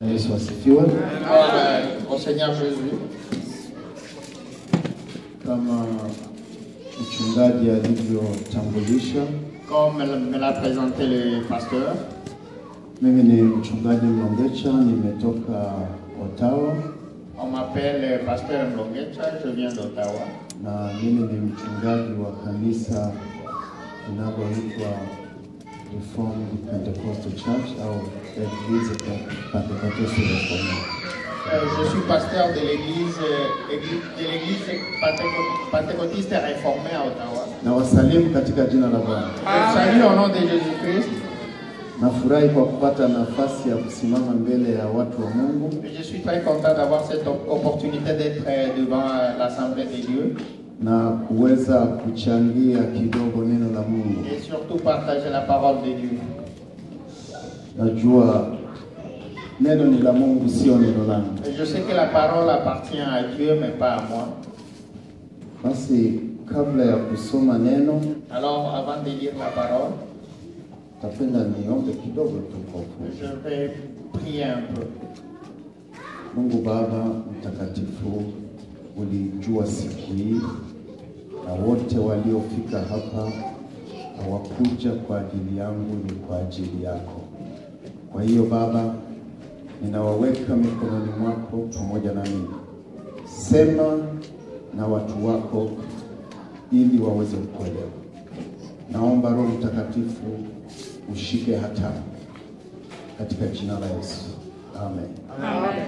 Yesu asifiwe. Au Seigneur Jésus. Kama mchungaji alivyotambulisha, Comme me l'a présenté le pasteur, mimi ni mchungaji Mlongecha, nimetoka Ottawa, on m'appelle pasteur Mlongecha, je viens d'Ottawa. na mimi ni mchungaji wa kanisa linaloitwa Reformed Pentecostal Church au Eglise Pentecostal Reformed. Je suis pasteur de l'église pentecôtiste réformée à Ottawa. Na wasalimu katika jina la Bwana. Je salue au nom de Jésus-Christ. Nafurahi kwa kupata nafasi ya kusimama mbele ya watu wa Mungu Je suis très content d'avoir cette opportunité d'être devant l'Assemblée de Dieu na kuweza kuchangia kidogo neno la Mungu. et surtout partager la parole de Dieu. Najua neno ni la Mungu, sio neno langu. Et je sais que la parole appartient à Dieu mais pas à moi. Basi kabla ya kusoma neno, Alors avant de lire la parole, tapenda niombe kidogo tu kwa ufupi. je vais prier un peu. Mungu Baba mtakatifu, ulijua siku hii na wote waliofika hapa hawakuja kwa ajili yangu, ni kwa ajili yako. Kwa hiyo Baba, ninawaweka mikononi mwako pamoja na mimi. Sema na watu wako ili waweze kuelewa. Naomba Roho Mtakatifu ushike hatamu katika jina la Yesu. Amen. Amen.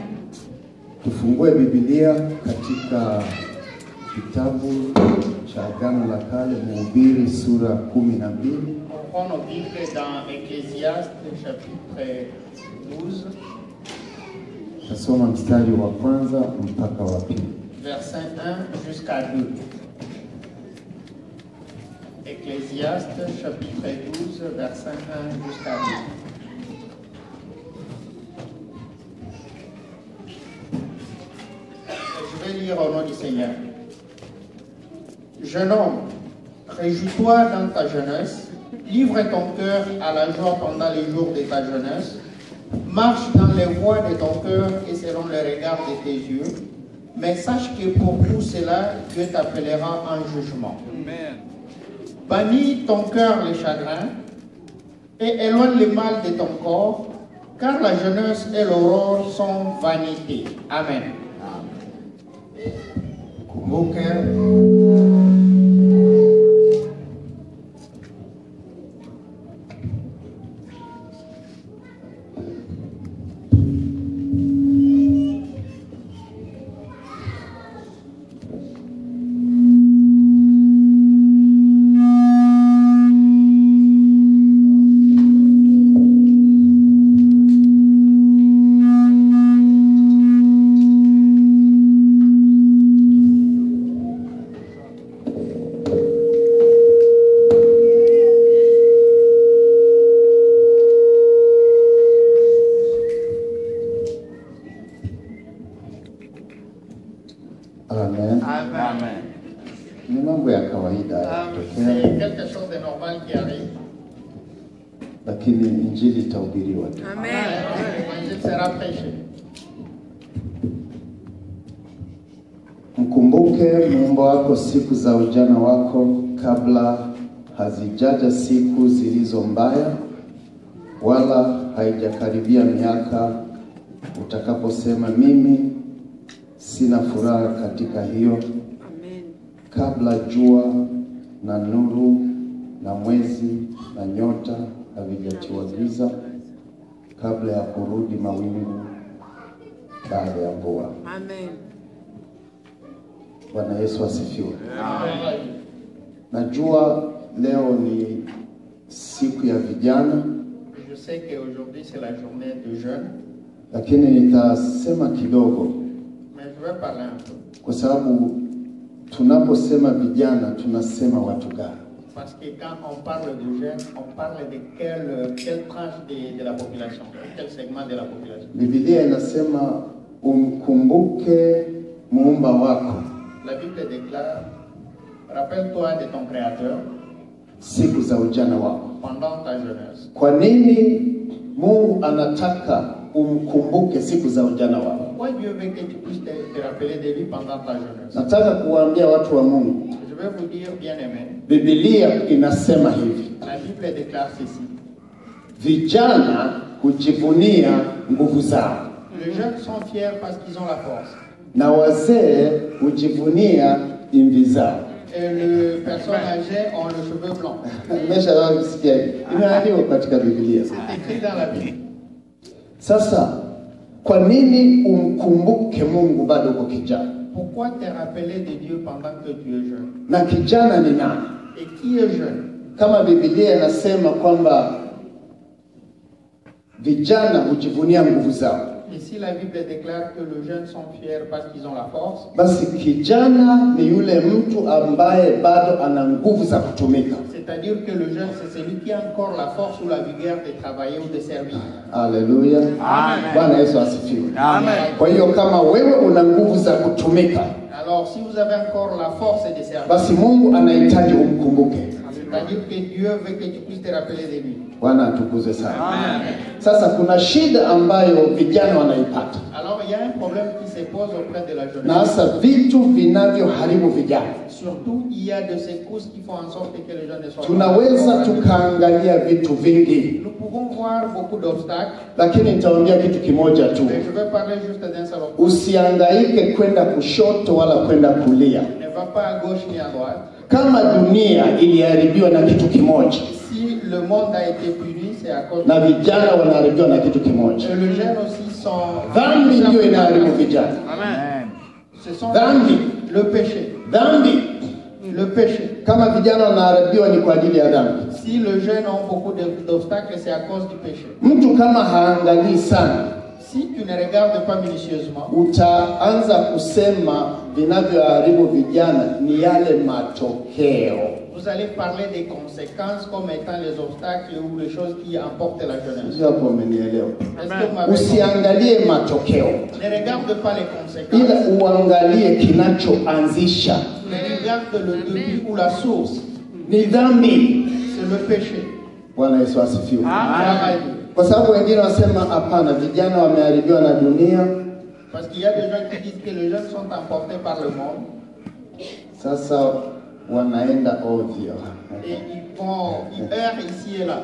Tufungue Biblia katika kitabu cha Agano la Kale, Mhubiri sura 12. On nos Bibles dans Ecclésiaste chapitre 12, Tasoma mstari wa kwanza mpaka wa pili. verset 1 jusqu'à 2. Ecclésiaste chapitre 12, verset 1 jusqu'à 2. Je vais lire au nom du Seigneur. Jeune homme, réjouis-toi dans ta jeunesse, livre ton cœur à la joie pendant les jours de ta jeunesse, marche dans les voies de ton cœur et selon le regard de tes yeux, mais sache que pour tout cela, Dieu t'appellera en jugement. Amen. Bannis ton cœur les chagrins et éloigne le mal de ton corps, car la jeunesse et l'aurore sont vanité. Amen. Kumbuke Amen. Amen. Ni mambo ya kawaida C'est yanatokea, quelque chose de normal qui arrive. lakini injili itahubiriwa tu. L'évangile sera prêché. Mkumbuke Muumba wako siku za ujana wako, kabla hazijaja siku zilizo mbaya, wala haijakaribia miaka utakaposema mimi sina furaha katika hiyo. Kabla jua na nuru na mwezi na nyota havijatiwa giza, kabla ya kurudi mawingu baada ya mvua. Amen. Bwana Yesu asifiwe. Amen. Najua leo ni siku ya vijana, Je sais qu'aujourd'hui c'est la journée de jeûne, lakini nitasema kidogo mais je vais parler un peu. kwa sababu tunaposema vijana tunasema watu gani? Parce que quand on parle de jeunes, on parle de quelle tranche de la population, quel segment de la population. Biblia inasema umkumbuke Muumba wako La Bible déclare, rappelle-toi de ton Créateur siku za ujana wako. pendant ta jeunesse. Kwa nini Mungu anataka umkumbuke siku za ujana wako. Pourquoi Dieu veut que tu puisses te rappeler de lui pendant ta jeunesse? Nataka kuwaambia watu wa Mungu, Je vais vous dire, bien-aimés, Biblia inasema hivi. la Bible déclare ceci. Vijana hujivunia nguvu zao. Les jeunes sont fiers parce qu'ils ont la force. Na wazee hujivunia imvi zao. Et les personnes âgées ont le cheveu blanc. Nimeshawahi imeandikwa katika Biblia. C'est écrit dans la Bible. Sasa kwa nini umkumbuke Mungu bado uko kijana? Pourquoi te rappeler de Dieu pendant que tu es jeune? Na kijana ni nani? Et qui est jeune? Kama Biblia inasema kwamba vijana hujivunia nguvu zao. Ici la Bible déclare que les jeunes sont fiers parce qu'ils ont la force. Basi kijana ni yule mtu ambaye bado ana nguvu za kutumika. C'est-à-dire que le jeune, c'est celui qui a encore la force ou la vigueur de travailler ou de servir. Haleluya. Amen. Bwana Yesu asifiwe. Amen. Kwa hiyo kama wewe una nguvu za kutumika, Alors si vous avez encore la force de servir, basi Mungu anahitaji umkumbuke. c'est-à-dire que Dieu veut que tu puisses te rappeler de lui. Bwana atukuzwe sana. Amen. Sasa kuna shida ambayo vijana wanaipata. Alors il y a un problème qui se pose auprès de la jeunesse. Na hasa vitu vinavyoharibu vijana. Surtout, il y a de ces causes qui font en sorte que les jeunes ne soient Tunaweza tukaangalia vitu vingi. Nous pouvons voir beaucoup d'obstacles. Lakini nitaongea kitu kimoja tu. Mais je vais parler juste d'un seul obstacle. Usihangaike kwenda kushoto wala kwenda kulia. Ne va pas à gauche ni à droite. Kama dunia iliharibiwa na kitu kimoja, Si le monde a été puni, c'est à cause na vijana wanaharibiwa na kitu kimoja. Et les jeunes aussi sont... Dhambi ndio inaharibu vijana. Amen. Ce sont Dhambi. le péché. Dhambi. Le péché. Kama vijana wanaharibiwa ni kwa ajili ya dhambi. Si les jeunes ont beaucoup d'obstacles, c'est à cause du péché. Mtu kama haangalii sana, Si tu ne regardes pas minutieusement, utaanza kusema vinavyoharibu vijana ni yale matokeo. vous allez parler des conséquences comme étant les obstacles ou les choses qui emportent la jeunesse. Sio hapo umenielewa? Est-ce que vous m'avez compris? Usiangalie matokeo, Ne regarde pas les conséquences, ila uangalie kinachoanzisha. mais regarde le début ou la source. Ni dhambi. C'est le péché. Bwana Yesu asifiwe. Amen. Kwa sababu wengine wasema hapana, vijana wameharibiwa na dunia. Parce qu'il y a des gens qui disent que les jeunes sont emportés par le monde Sasa wanaenda ovyo. et ils errent ici et là.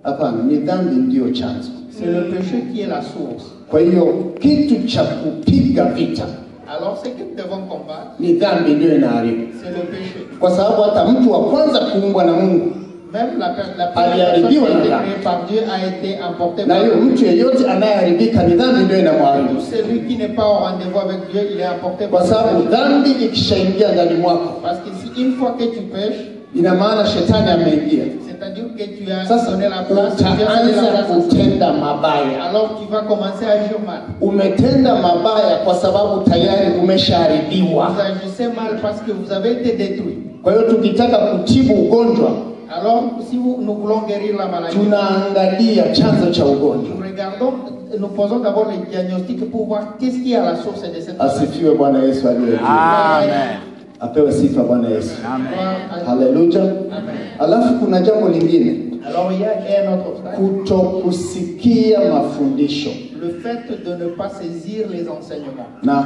Hapana, ni dhambi ndio chanzo. C'est le péché qui est la source. Kwa hiyo kitu cha kupiga vita Alors ce que nous devons combattre, ni dhambi ndio inaharibu. c'est le péché. Kwa sababu hata mtu wa kwanza kuumbwa na Mungu, Même la première personne qui a été créée par Dieu a été emportée na par hiyo le mtu yeyote anayeharibika ni dhambi ndio inamharibu. Tout celui qui n'est pas au rendez-vous avec Dieu, il est emporté Kwa par sababu le péché. dhambi ikishaingia ndani mwako, Parce que si une fois que tu pêches, ina maana shetani ameingia. c'est-à-dire que tu as Sasa donné la place, tu viens donner la utaanza place à ça. kutenda mabaya. Alors tu vas commencer à agir mal. Umetenda mabaya kwa sababu tayari umeshaharibiwa. Vous agissez mal parce que vous avez été détruit. Kwa hiyo tukitaka kutibu ugonjwa, Alors si nous voulons guérir la maladie, tunaangalia chanzo cha ugonjwa. nous regardons, nous posons d'abord le diagnostic pour voir qu'est-ce qui est à la source de cette maladie. Asifiwe Bwana Yesu aliye juu. Amen. Apewe sifa Bwana Yesu. Amen. Haleluya. Amen. Alafu kuna jambo lingine, Alors il y a un autre obstacle. kutokusikia mafundisho Le fait de ne pas saisir les enseignements na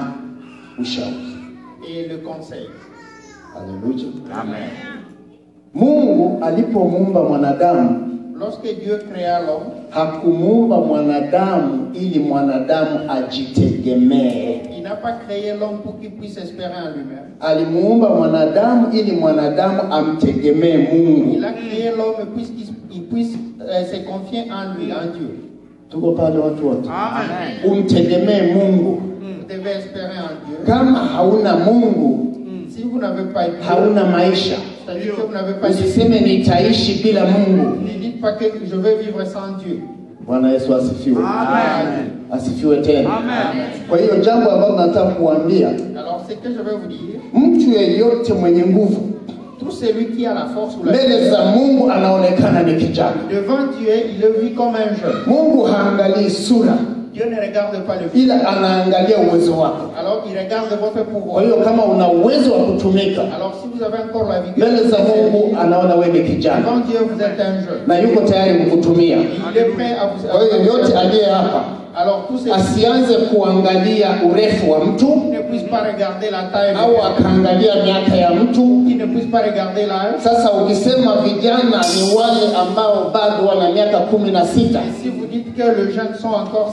ushauri. et le conseil. Haleluya. Amen. Mungu alipomuumba mwanadamu, Lorsque Dieu créa l'homme, hakumuumba mwanadamu ili mwanadamu ajitegemee. il n'a pas créé l'homme pour qu'il puisse espérer en lui-même. Alimuumba mwanadamu ili mwanadamu amtegemee Mungu. Il a créé l'homme puisqu'il puisse se confier en lui, en Dieu. Tuko pale watu wote. Amen. Umtegemee Mungu. Vous devez espérer en Dieu. Kama hauna Mungu, Si vous n'avez pas Dieu, hauna maisha. c'est-à-dire que vous n'avez pas Dieu, Usiseme nitaishi bila Mungu. ne dites pas que je vais vivre sans Dieu. Bwana Yesu asifiwe. Amen. Asifiwe tena. Amen. Kwa hiyo jambo ambalo nataka kuambia, Alors, ce que je vais vous dire, mtu yeyote mwenye nguvu tout celui qui a la force ou la mbele za Mungu anaonekana ni kijana. devant Dieu, il le vit comme un jeune. Mungu haangalii sura. Dieu Dieu ne regarde pas le ila physique. anaangalia uwezo wako. Alors il regarde votre Kwa pouvoir. hiyo kama una uwezo wa kutumika Alors si vous avez encore la vigueur, mbele za Mungu, anaona wewe ni kijana devant Dieu vous êtes un jeune. na yuko tayari kukutumia. Il est prêt à vous. Kwa hiyo yote aliye hapa Alors tous ces asianze kuangalia urefu wa mtu qui ne puissent pas regarder la taille, au akaangalia miaka ya mtu. qui ne puissent pas regarder l'âge. Sasa ukisema vijana ni wale ambao bado wana miaka 16, Et si vous dites que les jeunes sont encore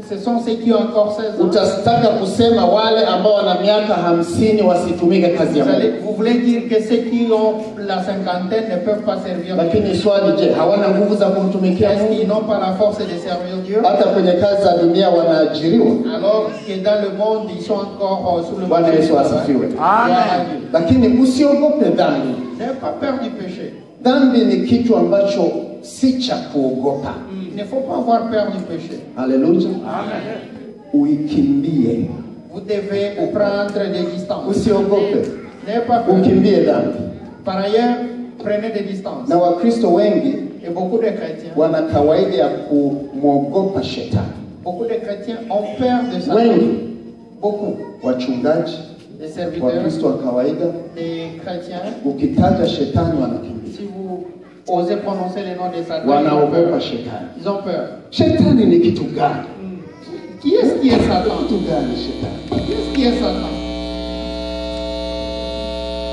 ce sont ceux qui ont encore 16 ans, utataka kusema wale ambao wana miaka 50 wasitumike kazi ya Mungu. vous voulez dire que ceux qui ont la cinquantaine ne peuvent pas servir Dieu. Lakini swali, je, hawana nguvu za kumtumikia Est-ce qu'ils Mungu? n'ont pas la force de servir Dieu? Hata kwenye kazi za dunia wanaajiriwa. Alors que dans le monde, ils sont encore sous le Bwana marché du Yesu travail. asifiwe. Gloire à Dieu. Lakini usiogope dhambi. N'aie pas peur du péché. Dhambi ni kitu ambacho si cha kuogopa. Il ne faut pas avoir peur du péché. Haleluya. Uikimbie. Vous devez prendre des distances. Usiogope. N'ayez pas peur. Ukimbie dhambi. Par ailleurs, prenez des distances. Na Wakristo wengi Et beaucoup de chrétiens, wana kawaida ya kumwogopa shetani. beaucoup de chrétiens ont peur de ça. Wengi Beaucoup. wachungaji, Les serviteurs, Wakristo wa kawaida, les chrétiens, ukitaja shetani wanakimbia. si vous osez prononcer le nom de Satan, ils ont Wanaogopa peur. shetani. Ils ont peur. Shetani ni kitu gani? Qui est-ce qui est Satan? Kitu gani shetani? Qui est-ce qui est Satan?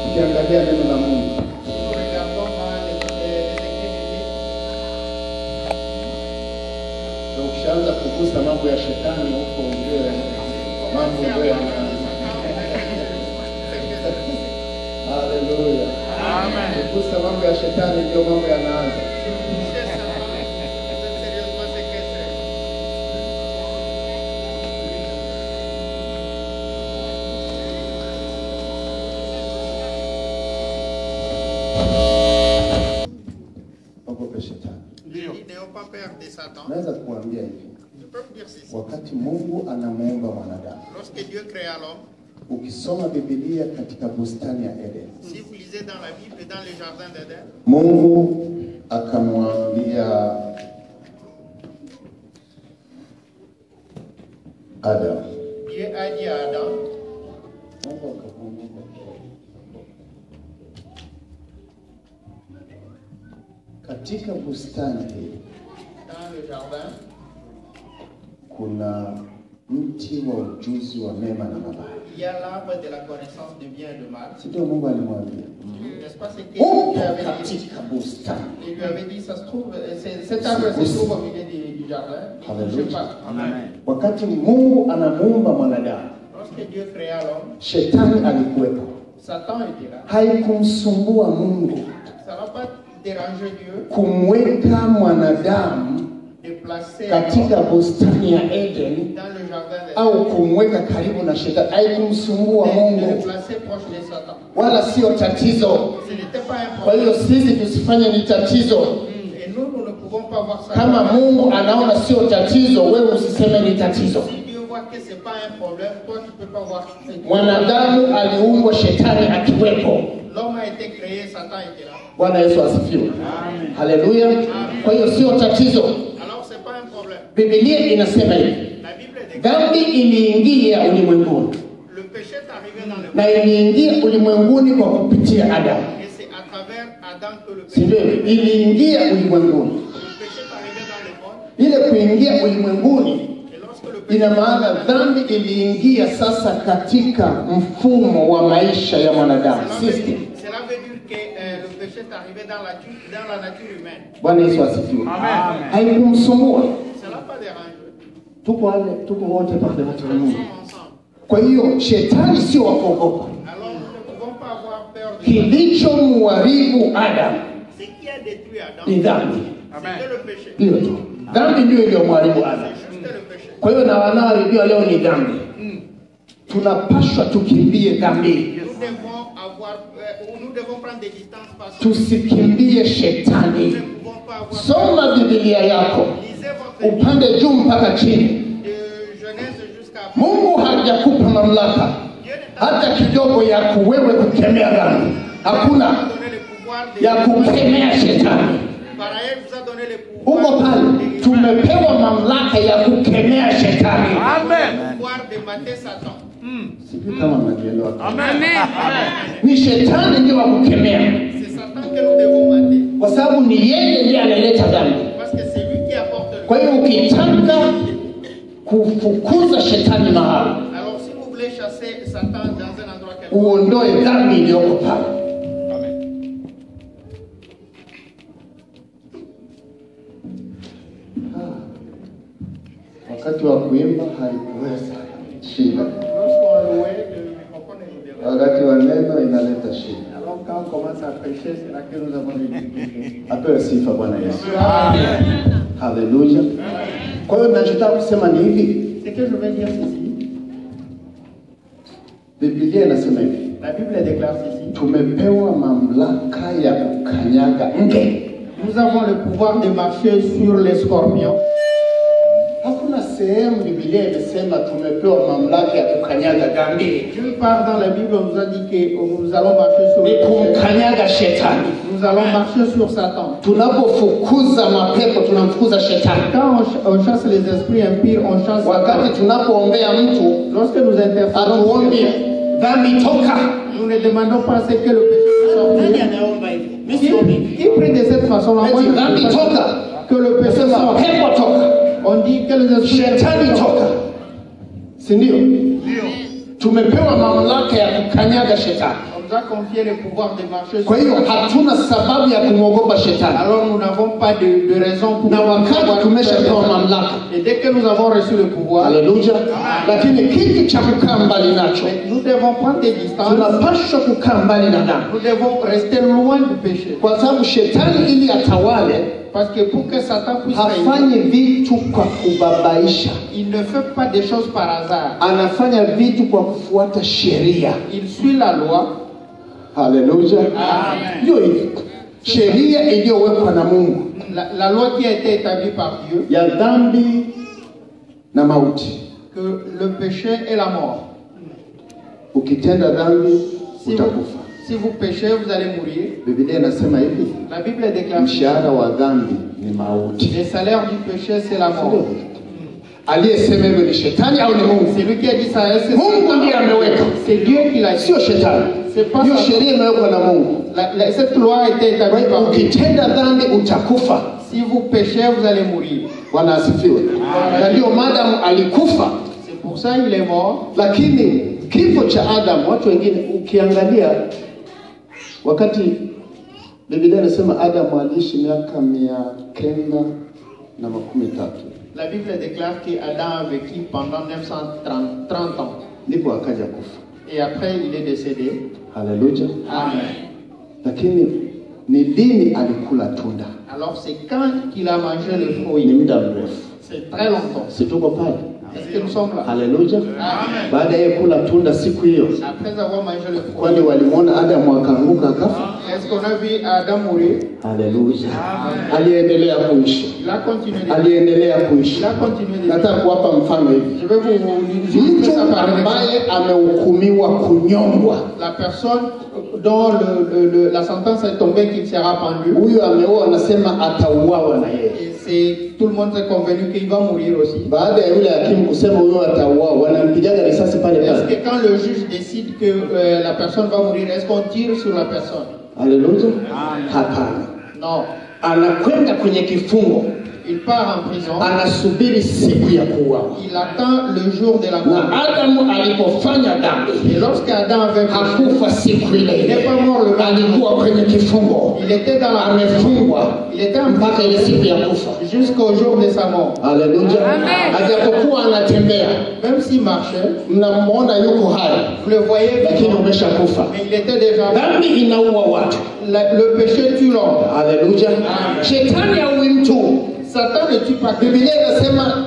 Ukiangalia neno la Mungu, Nous regardons dans les écrits bibliques. na ukishaanza kugusa mambo ya shetani huko ujue mambo ndio yana. Haleluya. Amen. Kugusa mambo ya shetani ndio mambo yanaanza. Ogope shetani. N'ayons pas peur de Satan. Naweza kuambia hivi, Je peux vous dire ceci. wakati Mungu anamuumba mwanadamu, Lorsque Dieu créa l'homme, ukisoma Biblia katika bustani ya Eden, si vous lisez dans la Bible et dans le jardin d'Éden, Mungu akamwambia Adam, Dieu a dit à Adam, katika bustani hii dans le jardin, kuna mti wa ujuzi wa mema na mabaya. il y a l'arbre de la connaissance du bien et du mal. Si ndio Mungu alimwambia? N'est-ce pas ce que Upo Dieu avait dit? katika bustani. Il lui avait dit, ça se trouve, cet arbre se trouve au milieu du jardin. Il ne touche Alléluia. pas. Amen. Wakati Mungu anamuumba mwanadamu, Lorsque Dieu créa l'homme, shetani alikuwepo. Satan était là. Haikumsumbua Mungu Ça n'a pas dérangé Dieu kumweka mwanadamu de placer katika bustani ya Eden dans le jardin d'Éden, au kumweka karibu na shetani. Haikumsumbua de le Mungu, placer proche de Satan. wala sio tatizo. Ce n'était pas un Kwa hiyo problème. sisi tusifanye ni tatizo. Et nous ne pouvons pas voir ça. Kama Mungu anaona sio tatizo, wewe usiseme ni tatizo. Si Dieu voit que ce n'est pas un problème, toi tu ne peux pas voir. Mwanadamu aliumbwa shetani akiwepo. L'homme a été créé, Satan était là. Bwana Yesu asifiwe. Haleluya. Kwa hiyo sio tatizo. Alors ce n'est pas un problème. Biblia inasema hivi, La Bible déclare dhambi iliingia ulimwenguni le péché est arrivé dans le monde. na iliingia ulimwenguni kwa kupitia Adamu. Et c'est à travers Adam que le Si péché, ndio? Iliingia ulimwenguni. le péché est arrivé dans le monde. Ile kuingia ulimwenguni Et lorsque le péché ina est maana arrivé dans le monde, dhambi iliingia sasa katika mfumo wa maisha ya mwanadamu, system. cela veut dire que le péché est arrivé dans la nature humaine. Bwana Yesu asifiwe. Amen. Haikumsumbua. Cela n'a pas dérangé. Tuko wote pale watu wa Nous Mungu. sommes ensemble. Kwa hiyo shetani sio wa kuogopa. Alors nous ne pouvons pas avoir peur de ça. Kilichomharibu Adamu Ce qui a détruit Adam, ni dhambi. c'était le péché. Hiyo tu. Dhambi ndio iliyomharibu Adamu. C'était le péché. Kwa hiyo na wanaoharibiwa leo ni dhambi. Tunapaswa tukimbie dhambi. Nous devons prendre des distances parce que Tusikimbie nous shetani. ne pouvons pas avoir Soma Biblia yako lisez votre Bible upande juu mpaka chini. de Genèse jusqu'à Mungu hajakupa mamlaka Dieu ne t'a hata kidogo ya kuwewe kukemea dhambi. Hakuna pas donné le pouvoir de ya kukemea shetani. Par ailleurs, il vous a donné le pouvoir Uko pale, tumepewa mamlaka ya kukemea shetani. mater Satan. Sijui kama mnaelewa. Amen. Ni shetani ndio wa kukemea, C'est Satan que nous devons mater. kwa sababu ni yeye ndiye analeta dhambi. Parce que c'est lui qui apporte le Kwa hiyo ukitaka kufukuza shetani mahali, Alors si vous voulez chasser Satan dans un endroit quelconque, uondoe dhambi iliyoko pale. Wakati wa kuimba haikuweza shida, lorsqu'on louait, le microphone est libéré. wakati wa neno inaleta shida. Alors quand on commence à prêcher, c'est là que nous avons des difficultés. Apewe sifa Bwana Yesu. Amen. Haleluya. Kwa hiyo ninachotaka kusema ni hivi, Ce que je vais dire ceci, Biblia inasema hivi, la Bible déclare ceci. tumepewa mamlaka ya kukanyaga nge. Nous avons le pouvoir de marcher sur les scorpions. Hakuna sehemu Biblia imesema tumepewa mamlaka ya kukanyaga dhambi. Nulle part dans la Bible, on nous a dit que nous allons marcher sur Ni les péchés. kumkanyaga shetani. Nous allons marcher sur Satan. Tunapofukuza mapepo tunamfukuza shetani. Quand on chasse les esprits impurs, on chasse Satan. Wakati tunapoombea mtu Lorsque nous intercédons, atuombe dhambi toka. nous ne demandons pas ce que le péché peut sortir. Qui prie de cette façon-là? Moi, je Eti dhambi prie toka. que le péché Sema sorte. pepo toka. On dit que les esprits Shetani toka. Si ndio? Tumepewa mamlaka ya kukanyaga shetani. On nous a confié le pouvoir de marcher sur Kwa hiyo Satan. hatuna sababu ya kumwogopa shetani. Alors nous n'avons pas de raison pour Na wakati tumeshapewa faire ça. mamlaka. Et dès que nous avons reçu le pouvoir, Haleluya. Lakini kitu cha kukaa mbali nacho, nous devons prendre des distances. tunapaswa kukaa mbali na dhambi, Nous devons rester loin du péché. kwa sababu shetani ili atawale Parce que pour que Satan puisse régner, hafanyi vitu kwa kubabaisha, il ne fait pas des choses par hasard. anafanya vitu kwa kufuata sheria. Il suit la loi. Haleluya. Ndio hivyo, sheria iliyowekwa na Mungu La loi qui a été établie par Dieu, ya dhambi na mauti. que le péché et la mort. Ukitenda dhambi Si vous, utakufa. si vous péchez, vous allez mourir. Biblia inasema hivi, La Bible déclare mshahara wa dhambi ni mauti. le salaire du péché, c'est la mort. Aliyesema hivyo ni shetani au ni Mungu? C'est lui qui a dit ça. Est-ce que Mungu ndiye ameweka, c'est Dieu qui l'a dit? sio shetani. C'est pas Hiyo ça. sheria imewekwa na Mungu. Cette loi a été Kwa établie hiyo par Dieu. ukitenda dhambi utakufa. Si vous péchez, vous allez mourir. Bwana asifiwe. Na ndio Adamu alikufa, C'est pour ça qu'il est mort. lakini kifo cha Adamu, watu wengine ukiangalia, wakati Biblia inasema Adamu aliishi miaka 930, La Bible déclare qu'Adam a vécu pendant 930 ans. ndipo akaja kufa. Et après, il est décédé. Haleluya. Amen. Lakini ni lini alikula tunda? Alors, c'est quand qu'il a mangé le Ni fruit. muda mrefu, C'est très longtemps. si tuko pale? Est-ce que nous sommes là? Haleluya. Amen. Baada ya kula tunda siku hiyo, Après avoir mangé le kwani fruit, walimwona Adamu akaanguka akafa? est-ce qu'on a vu Adam mourir? Haleluya. Aliendelea kuishi, Il a continué de aliendelea kuishi. Il a continué de Nataka kuwapa mfano hivi. Je vais vous illustrer Mtu ça par un exemple. ambaye amehukumiwa kunyongwa, La personne dont la sentence est tombée qu'il sera pendu, huyo ameoa, anasema atauawa na yeye. et c'est tout le monde s'est convenu qu'il va mourir aussi. Baada ya yule hakimu kusema huyo atauawa, wanampigaga risasi pale Est-ce pale. que quand le juge décide que la personne va mourir, est-ce qu'on tire sur la personne? Haleluya. Hapana, Non. anakwenda kwenye kifungo, Il part en prison. anasubiri siku ya kuuawa. Il attend le jour de la mort. Na Adamu alipofanya dhambi Et lorsque Adam avait péché, hakufa siku ile il n'est ile, pas mort le même alikuwa kwenye kifungo, Il était dans la prison. amefungwa Il était en mpaka ile prison siku ya kufa. jusqu'au jour de sa mort. Haleluya. Ajapokuwa anatembea, Même s'il marchait, mnamwona yuko hai, vous le voyez, lakini umeshakufa. mais il était déjà mort. Dhambi inaua watu. Le péché tue l'homme. Haleluya. Shetani haui mtu. Satan ne tue pas quelqu'un. Biblia inasema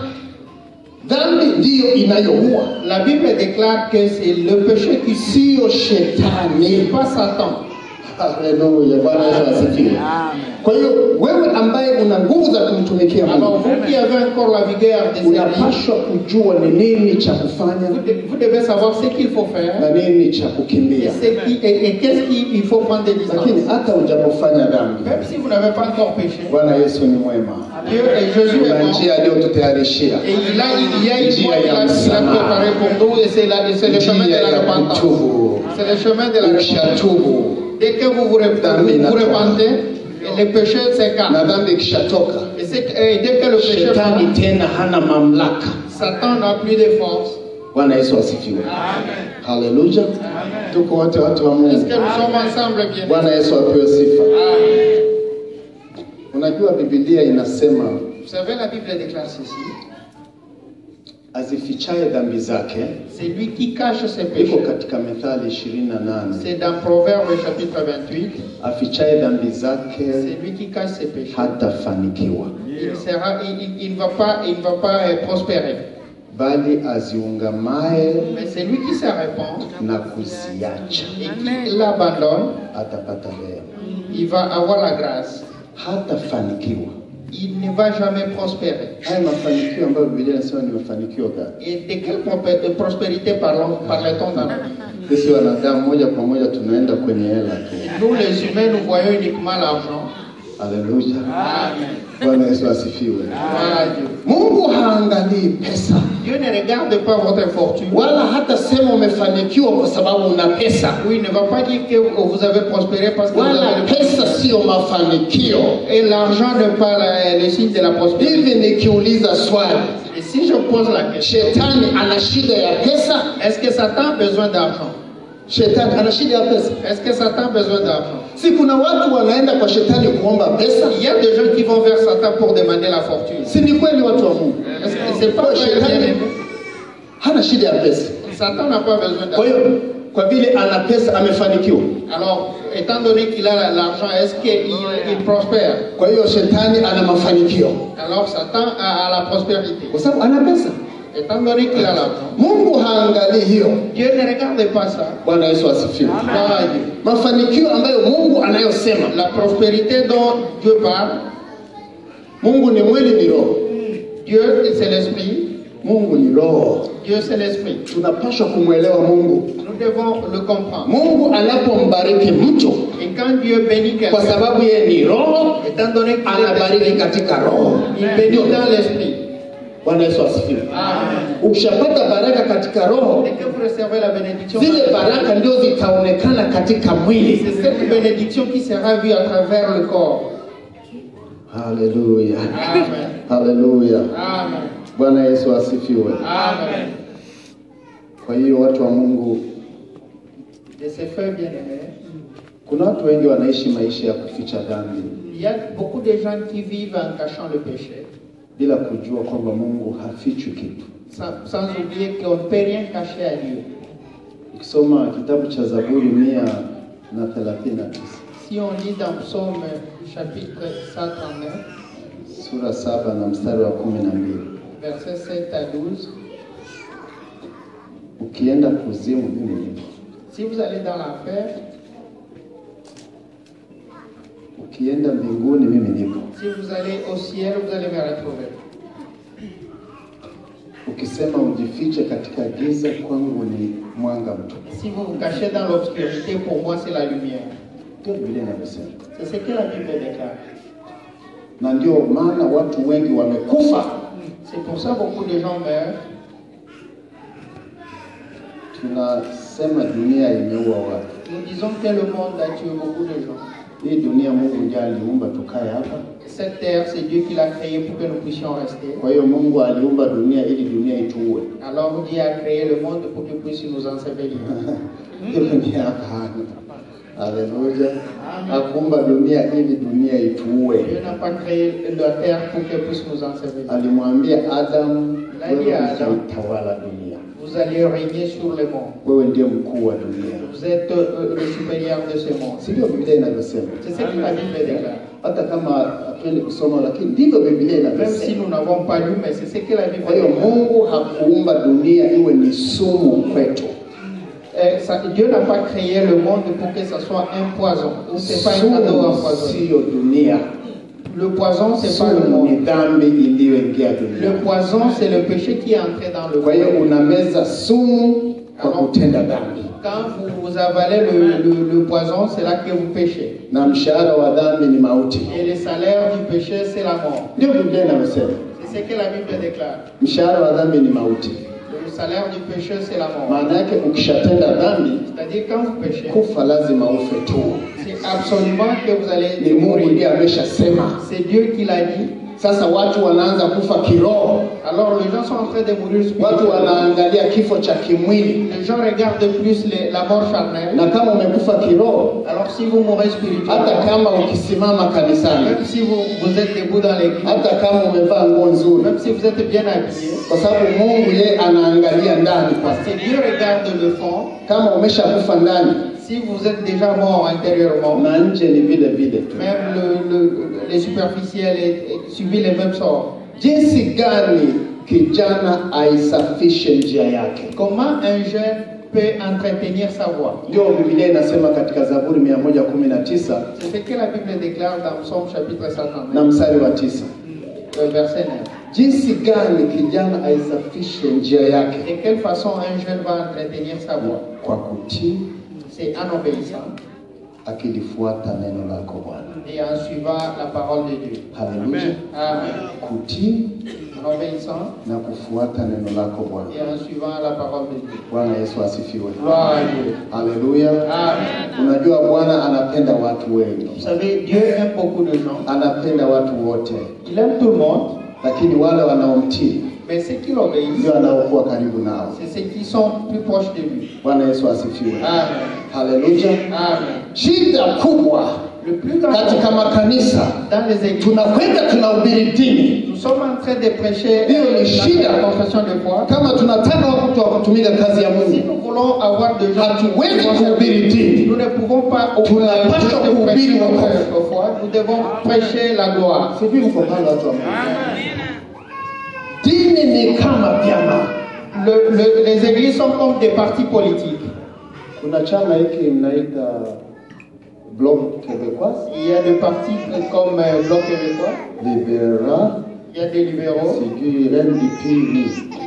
dhambi ndiyo inayoua, La Bible déclare que c'est le péché qui tue, sio shetani. pas Satan. Haleluya, Bwana Yesu asifiwe. Kwa hiyo wewe ambaye una nguvu za kumtumikia Mungu, alors vous qui avez encore la vigueur de servir, unapaswa kujua ni nini cha kufanya, vous devez savoir ce qu'il faut faire na nini cha kukimbia. et qu'est-ce qu'il faut prendre des distances. Lakini hata hujapofanya dhambi, Même si vous n'avez pas encore péché, Bwana Yesu ni mwema. Dieu et Jésus est Kuna bon. njia aliyotutayarishia, Et il y a une voie qu'il a préparée pour nous, et c'est le chemin de njia la ya repentance. kutubu. C'est le chemin de la repentance. Ukishatubu Dès que vous repentez, le péché s'écarte. na dhambi ikishatoka, Et dès que le péché shetani part, tena hana mamlaka. Satan n'a plus de force. Bwana Yesu asifiwe. Haleluya. Tuko wote watu wa Est-ce Mungu. que nous sommes ensemble bien? Bwana Yesu apewe sifa. Unajua Biblia inasema Vous savez, la Bible déclare ceci. Azifichaye dhambi zake, C'est lui qui cache ses iko péchés. katika Methali 28. C'est dans Proverbe chapitre 28. Afichaye dhambi C'est zake lui qui cache ses péchés. hatafanikiwa, Il ne va pas prospérer. bali aziungamaye Mais c'est lui qui se répand na kuziacha et qui l'abandonne, atapata rehema. il va avoir la grâce. Hatafanikiwa. Il ne va jamais prospérer. Haya mafanikio ambayo Biblia inasema ni mafanikio gani? Et de quelle prospérité parle-t-on dans la Bible? Sisi wanadamu moja kwa moja tunaenda kwenye hela tu. Nous les humains, nous voyons uniquement l'argent. Haleluya. Amen. Bwana Yesu asifiwe. Voilà Dieu. Mungu haangalii pesa, Dieu ne regarde pas votre fortune. wala hata sema umefanikiwa kwa sababu una pesa. Oui, il ne va pas dire que vous avez prospéré parce que vous Wala avez le pesa sio mafanikio. Et l'argent n'est pas le signe de la prospérité. Hivi nikiuliza swali, Et si je pose la question, shetani ana shida ya pesa? est-ce que Satan a besoin d'argent? Shetani ana shida ya pesa? Est-ce que Satan a besoin d'argent? Si kuna watu wanaenda kwa shetani kuomba pesa, Il y a des gens qui vont vers Satan pour demander la fortune. si ni kweli watu wa Mungu? Est-ce que c'est pas Kwa vrai, shetani bien-aimé? hana shida ya pesa. Satan n'a pas besoin Kwa d'argent. hiyo kwa vile ana pesa amefanikiwa. Alors, étant donné qu'il a l'argent, est-ce qu'il prospère? Kwa hiyo shetani ana mafanikio Alors, Satan a la prospérité. kwa sababu ana pesa. Étant donné qu'il a l'argent, Mungu haangalii hiyo. Dieu ne regarde pas ça. Bwana Yesu asifiwe. Gloire à Dieu. Mafanikio ambayo Mungu anayosema, La prospérité dont Dieu parle, Mungu ni mwili, ni roho. Dieu c'est l'esprit, Mungu ni roho. Dieu c'est l'esprit. Tunapaswa kumwelewa Mungu. Nous devons le comprendre. Mungu anapombariki mtu, Et quand Dieu bénit kwa quelqu'un, sababu yeye ni roho, étant donné qu'il est anabariki l'esprit, katika roho. il bénit dans l'esprit. Bwana Yesu asifiwe. Amen. Ukishapata baraka katika roho, Dès que vous recevez la bénédiction, zile baraka ndio zitaonekana katika mwili. c'est cette bénédiction qui sera vue à travers le corps. Haleluya. Amen. Haleluya. Amen. Bwana Yesu asifiwe. Amen. Kwa hiyo watu wa Mungu, De ces frères bien-aimés, kuna watu wengi wanaishi maisha ya kuficha dhambi il y a beaucoup de gens qui vivent en cachant le péché, bila kujua kwamba Mungu hafichwi kitu. sans oublier qu'on ne peut rien cacher à Dieu. Ukisoma kitabu cha Zaburi 139 Si on lit dans Psaume chapitre 139, sura 7 na mstari wa 12, versets 7 à 12, ukienda kuzimu mimi nipo, si vous allez dans l'enfer, ukienda mbinguni mimi nipo, si vous allez au ciel, vous allez me retrouver. ukisema ujifiche katika giza, kwangu ni mwanga mtupu. Si vous vous cachez dans l'obscurité, pour moi c'est la lumière. Ndio Biblia inasema. C'est ce que la Bible déclare. Na ndio maana watu wengi wamekufa. C'est pour ça que beaucoup de gens meurent. Tunasema dunia imeua watu. Nous disons que le monde a tué beaucoup de gens. Hii dunia Mungu ndiye aliumba tukae hapa. Cette terre, c'est Dieu qui l'a créée pour que nous puissions rester. Kwa hiyo Mungu aliumba dunia ili dunia ituue. Alors Dieu a créé le monde pour qu'il puisse nous ensevelir. Dunia hapana. Haleluya. Hakuumba dunia ili dunia ituue. Dieu n'a pas créé la terre pour qu'elle puisse nous ensevelir. Alimwambia Adam, Alimwambia wewe Adam, utawala dunia. Vous allez régner sur le monde. Wewe ndiye mkuu wa dunia. Vous êtes le supérieur de ce monde. Sio Biblia inavyosema. C'est ce que la Bible déclare. Hata kama hatuendi kusoma, lakini ndivyo Biblia Même si inavyosema. nous n'avons pas lu, mais c'est ce que la Bible Kwa hiyo déclare. Mungu hakuumba dunia iwe ni sumu kwetu. Dieu n'a pas créé le monde pour que ça soit un poison. C'est pas un cadeau empoisonné. Sio dunia. Le poison, c'est pas le Sumu monde. ni dhambi iliyoingia dunia. Le poison, c'est le péché qui est entré dans le Kwa hiyo monde. unameza sumu kwa kutenda dhambi. Quand vous avalez le poison, c'est là que vous péchez. Na mshahara wa dhambi ni mauti. Et le salaire du péché, c'est la mort. Ndio Biblia inasema. C'est ce que la Bible déclare. Mshahara wa dhambi ni mauti. Le salaire du péché, c'est la mort. Maana yake ukishatenda dhambi, C'est-à-dire quand vous péchez, kufa lazima ufe tu. c'est absolument que vous allez Ni Mungu mourir. ndiye ameshasema. C'est Dieu qui l'a dit. Sasa watu wanaanza kufa kiroho. Alors les gens sont en train de mourir Watu spirituellement. wanaangalia kifo cha kimwili. Les gens regardent plus la mort charnelle. Na kama umekufa kiroho, Alors si vous mourrez hata spirituellement, kama ukisimama kanisani, même si vous êtes debout dans l'église, hata kama umevaa nguo nzuri, même si vous êtes bien habillé, kwa sababu Mungu yeye anaangalia ndani. parce que Dieu regarde le fond. Kama umeshakufa ndani, Si vous êtes déjà mort intérieurement, na nje ni vile vile tu. même les superficiels subissent les mêmes sorts. Jinsi gani kijana aisafishe njia yake? Comment un jeune peut entretenir sa voix? Ndio Biblia inasema katika Zaburi 119 C'est ce que la Bible déclare dans Psaume chapitre na 139, mstari wa 9. verset 9. Jinsi gani kijana aisafishe njia yake? De quelle façon un jeune va entretenir sa voix? Kwa kutii, C'est en obéissant akilifuata neno lako Bwana. et en suivant la parole de Dieu. Haleluya. Amen. Kutii En obéissant na kufuata neno lako Bwana. et en suivant la parole de Dieu. Bwana Yesu asifiwe. Gloire à Dieu. Haleluya. Amen. Unajua Bwana anapenda watu wengi. Vous savez, Dieu aime beaucoup de gens. Anapenda watu wote. Il aime tout le monde, Lakini wale wanaomtii mais ceux qui l'obéissent, ndio anaokuwa karibu nao. c'est ceux qui sont plus proches de lui. Bwana Yesu asifiwe. Amen. Haleluya. Amen. Shida kubwa Le plus grand katika makanisa, dans les églises, tunakwenda tunahubiri dini. nous sommes en train de prêcher Hiyo ni shida. la confession de foi. Kama tunataka watu wa kutumika kazi ya Si Mungu, nous voulons avoir des gens hatuwezi kuhubiri dini. nous ne pouvons pas Tunapaswa kuhubiri prêcher wokovu. notre foi, nous devons prêcher la gloire. Sijui mko pale watu wa Mungu. Dini ni kama vyama. Les églises sont comme des partis politiques. Kuna chama hiki mnaita Bloc Québécois, Il y a des partis comme Bloc québécois, Libéral, il y a des libéraux, sijui NDP.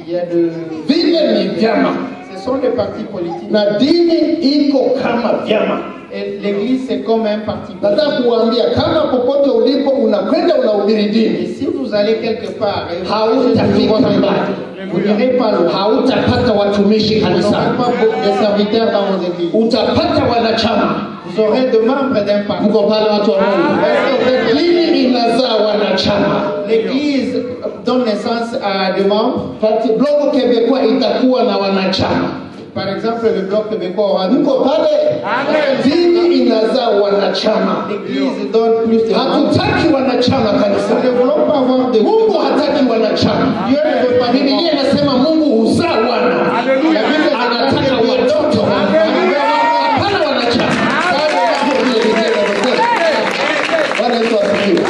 il y a de... Vile ni vyama. Ce sont des partis politiques. Na dini iko kama vyama. Et l'église, c'est comme un parti politique. Nataka kuambia kama popote ulipo unakwenda unahubiri Et dini, si vous allez quelque part et hautafika mbali. vous n'irez pas loin. Hautapata watumishi Vous n'aurez kanisani. pas beaucoup de serviteurs dans vos églises. Utapata wanachama. Vous aurez de membres d'un parti. Mko pale watu wa Mungu. Dini inazaa wanachama. L'église donne naissance à des membres. Bloc Québécois itakuwa na wanachama. Par exemple, le Bloc québécois aura des Mko membres. pale? Dini inazaa wanachama. L'église donne plus de membres. Hatutaki wanachama Nous ne kanisani. voulons pas avoir de Mungu hataki wanachama. Dieu ne veut pas de membres. Biblia inasema Mungu huzaa wana. Anataka watoto. Hapana wanachama. Bwana Yesu asifiwe.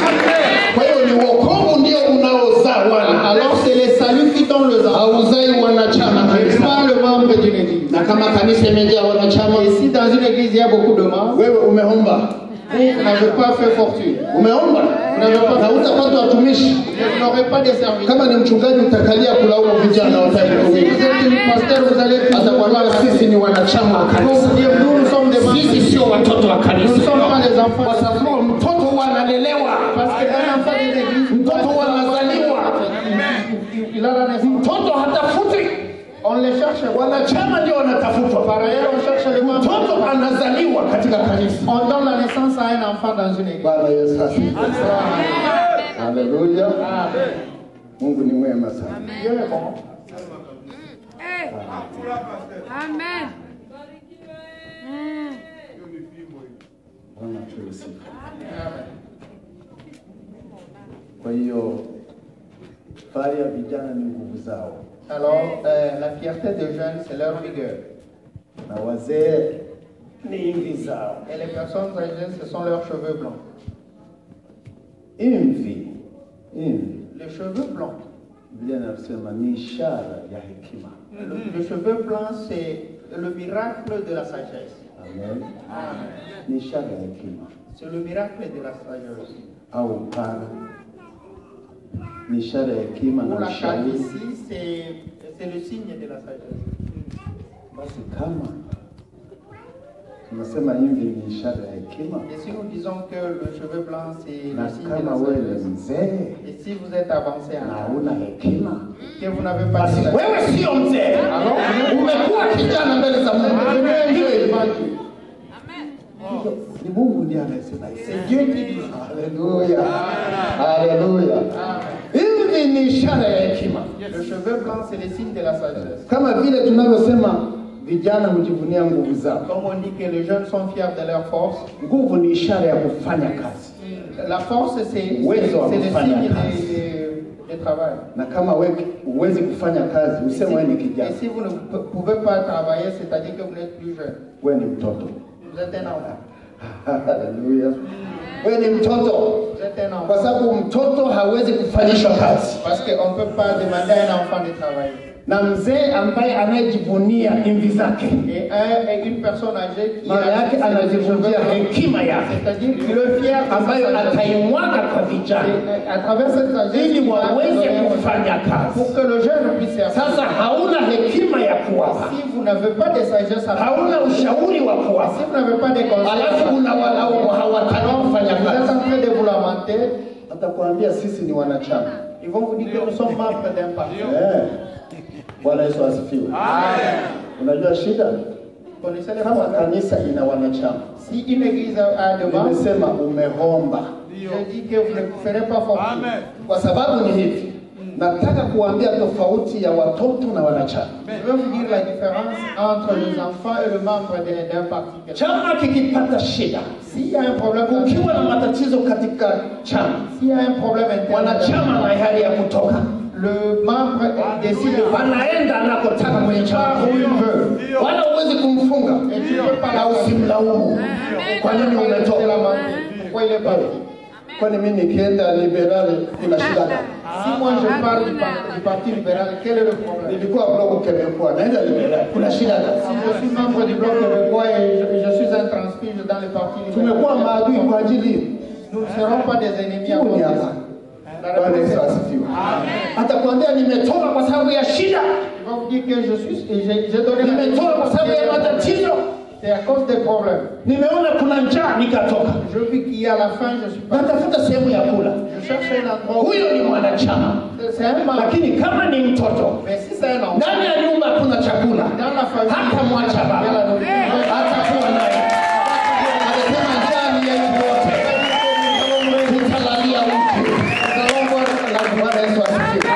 Kwa hiyo ni wokovu ndio unaozaa wana. Alors c'est les saluts qui donnent le sang. Hauzai wanachama C'est kanisani. pas le membre d'une église. Na kama kanisa imejaa wanachama, Et si dans une église il y a beaucoup de membres, wewe umeomba. vous n'avez pas fait fortune. Umeomba. Na utapata watumishi. Vous n'aurez pas de service. Kama ni mchungaji utakalia kulaumu vijana wataki Si kuhubiri. vous êtes une pasteur, vous allez Atakwambia sisi ni wanachama wa vous kanisa. dire nous sommes des membres. Sisi sio watoto wa Nous ne kanisa. sommes pas les enfants. Kwa sababu mtoto wanalelewa. Parce que un enfant des églises, Mtoto wanazaliwa. il a la naissance. Mtoto hatafuti. On les cherche. Wanachama ndio wanatafutwa. Par ailleurs, on cherche les membres. Mtoto anazaliwa katika kanisa. On donne la naissance à un enfant dans une église. Bwana Yesu asifiwe. Haleluya. Amen. Mungu ni mwema sana. Dieu est bon. Amen. Bwana tuwe sifa. Amen. Kwa hiyo fahari ya vijana ni nguvu zao Alors, la fierté des jeunes, c'est leur vigueur. na wazee ni imvi zao. Et les personnes âgées, ce sont leurs cheveux blancs. Imvi Les cheveux blancs. Biblia inasema ni ishara ya hekima. Le cheveu blanc, c'est le miracle de la sagesse. Amen. Amen. Ni ishara ya hekima C'est le miracle de la sagesse. au upara. Ni ishara ya hekima Pour na la ushauri. calvitie, c'est le signe de la sagesse. Basi kama tunasema hivi ni ishara ya hekima, Et si nous disons que le cheveu blanc, c'est na le signe de kama la wewe sagesse, ni mzee et si vous êtes avancé na en âge, hauna hekima, que vous n'avez pas basi de sagesse, wewe sio mzee, umekuwa kijana mbele za Mungu. Ni Mungu ndiye anasema hivi. c'est Dieu qui dit ça. Haleluya, haleluya. Hivi ni ishara ya hekima, Le cheveu blanc, c'est le signe de la sagesse. kama vile tunavyosema vijana hujivunia nguvu zao. Comme on dit que les jeunes sont fiers de leur force, Nguvu ni ishara ya kufanya kazi, la force, c'est Uwezo wa le kufanya signe kazi. de travail. na kama wewe huwezi kufanya kazi, useme wewe ni Et kijana, si vous ne pouvez pas travailler, c'est-à-dire que vous n'êtes plus jeune. wewe ni mtoto. Vous êtes un enfant. Haleluya, wewe ni mtoto, Vous êtes un enfant. kwa sababu mtoto hawezi kufanyishwa kazi. Parce qu'on ne peut pas demander à un enfant de travailler. Na mzee ambaye anayejivunia imvi zake, Et une personne âgée qui maana yake anajivunia hekima yake c'est-à-dire qu'il est fier de ambayo sa sagesse. ataimwaga kwa vijana Et à travers cette sagesse, ili il va waweze donner kufanya kazi. pour que le jeune puisse faire. Sasa hauna hekima ya kuwapa, Si vous n'avez pas de sagesse à hauna ushauri wa si kuwapa, vous n'avez pas de conseils, alafu unawalaumu hawataki kufanya vous êtes kazi. en train de vous lamenter. Atakwambia sisi ni wanachama. Ils vont vous dire que nous sommes membres d'un parti. Bwana Yesu asifiwe. Unajua shida, Vous connaissez les kama problèmes? kanisa ina wanachama, Si une église a des membres, nimesema umehomba, je dis que vous ne ferez pas fortune. kwa sababu ni hivi. Nataka kuambia tofauti ya watoto na wanachama. Je vais vous dire la différence entre les enfants et le membre d'un parti. Chama kikipata shida, S'il y a un problème, kukiwa na matatizo katika chama, s'il y a un problème interne, wanachama na hali ya kutoka, le membre décide de wanaenda anakotaka mwenye chama huyu, wala huwezi kumfunga et tu ne peux pas na usimlaumu. Kwa nini umetoka? Pourquoi il est parti? Kwani mimi nikienda liberali kuna shida gani? Si moi je parle du parti libéral, quel est le problème? Nilikuwa bloc Québécois, naenda liberali, kuna shida gani? Si je suis membre du bloc québécois et je suis un transfert dans le parti Tumekuwa libéral, maadui kwa ajili nous ne serons pas des ennemis à huu cause ni de hapa. ça. Bwana Yesu asifiwe. Atakwambia nimetoka kwa sababu ya shida, Il va vous dire que je suis, et j'ai donné nimetoka kwa sababu ya matatizo, c'est à cause des problèmes. nimeona kuna njaa nikatoka, Je vis qu'il y a la faim, je suis pas. natafuta sehemu ya kula. Je cherche un endroit où. Huyo ni mwanachama, C'est un membre. lakini kama ni mtoto Mais si c'est un enfant, ndani ya nyumba hakuna chakula, dans la famille, hata mwacha il y a la baba, nourriture. hatakuwa naye. Alisema njaa ni yetu wote, tutalalia uchi. Bwana Yesu asifiwe.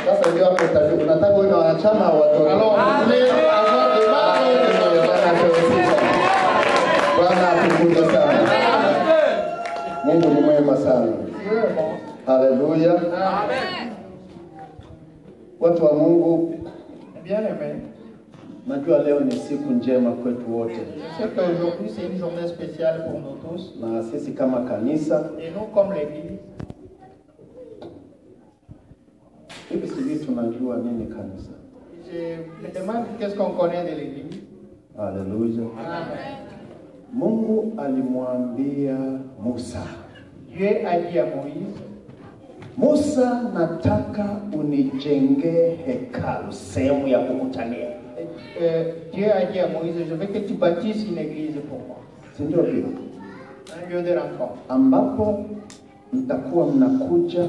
Sasa ndio hapo utajua unataka uwe na wanachama au watoto. Alors, vous voulez avoir des membres. Bwana atukuze sana. Mungu ni mwema sana. Haleluya. Amen. Watu wa Mungu, Bien aimé. najua leo ni siku njema kwetu wote, Je sais qu'aujourd'hui c'est une journée spéciale pour nous tous. na sisi kama kanisa. Et nous, comme l'Église, Hivi sijui tunajua nini kanisa. je me demande qu'est-ce qu'on connaît de l'Église. Haleluya. Amen. Mungu alimwambia Musa, Dieu a dit à Moïse, Musa, nataka unijengee hekalu, sehemu ya kukutania. Dieu a dit à Moïse, je veux que tu bâtisses une église pour moi. Si ndio vile? Un lieu de rencontre. Ambapo mtakuwa mnakuja